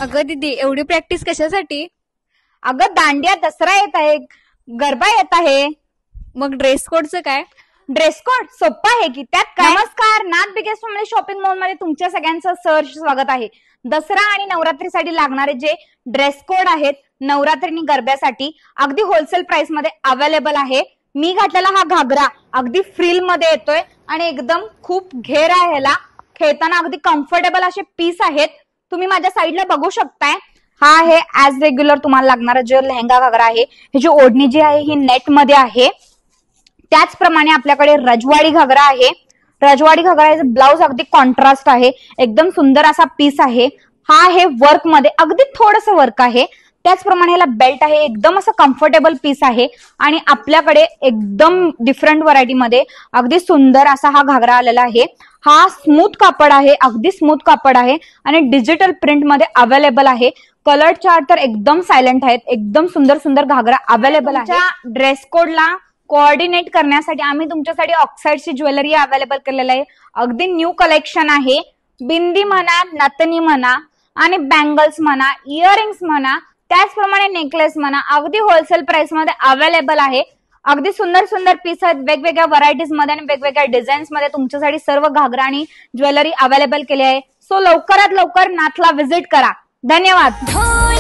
अगं दीदी, एवढी प्रॅक्टिस कशासाठी? अगं दांडिया, दसरा येत आहे, गरबा येत आहे. मग ड्रेस कोडचं काय? ड्रेस कोड सोपा आहे की, त्यात काय? नमस्कार, नाथ बिगेस्ट फॅमिली शॉपिंग मॉल मध्ये तुमच्या सगळ्यांचं सहर्ष स्वागत आहे. दसरा आणि नवरात्रीसाठी लागणारे जे ड्रेस कोड आहेत नवरात्री आणि गरब्यासाठी अगदी होलसेल प्राइस मध्ये अवेलेबल आहे. मी घातलेला हा घागरा अगदी फ्रिल मध्ये येतोय आणि एकदम खूप घेर आहे ह्याला. खेळताना अगदी कम्फर्टेबल असे पीस आहेत. तुम्ही माझ्या साईडला बघू शकताय. हा आहे ऍज रेग्युलर तुम्हाला लागणारा जो लेहंगा घागरा आहे. ह्याची ओढणी जी आहे ही नेट मध्ये आहे. त्याचप्रमाणे आपल्याकडे रजवाडी घागरा आहे. रजवाडी घागराचं ब्लाउज अगदी कॉन्ट्रास्ट आहे, एकदम सुंदर असा पीस आहे. हा आहे वर्क मध्ये, अगदी थोडंसं वर्क आहे. त्याचप्रमाणे ह्याला बेल्ट आहे, एकदम असं कम्फर्टेबल पीस आहे. आणि आपल्याकडे एकदम डिफरंट व्हरायटीमध्ये अगदी सुंदर असा हा घागरा आलेला आहे. हा स्मूथ कापड आहे, अगदी स्मूथ कापड आहे आणि डिजिटल प्रिंट मध्ये अवेलेबल आहे. कलर चार्ट तर एकदम सायलेंट आहेत. एकदम सुंदर सुंदर घागरा अवेलेबल आहे. ड्रेस कोडला कोऑर्डिनेट करण्यासाठी आम्ही तुमच्यासाठी ऑक्साईडची ज्वेलरी अवेलेबल केलेलं आहे. अगदी न्यू कलेक्शन आहे. बिंदी म्हणा, नथनी म्हणा आणि बँगल्स म्हणा, इयरिंग्स म्हणा, त्याचप्रमाणे नेकलेस म्हणा, अगदी होलसेल प्राइस मध्ये अवेलेबल आहे. अगदी सुंदर सुंदर पीस आहेत वेगवेगळ्या व्हरायटीज मध्ये आणि वेगवेगळ्या डिझाईन्स मध्ये तुमच्यासाठी सर्व घागरा आणि ज्वेलरी अवेलेबल केली आहे. सो लवकरात लवकर नाथला व्हिजिट करा. धन्यवाद.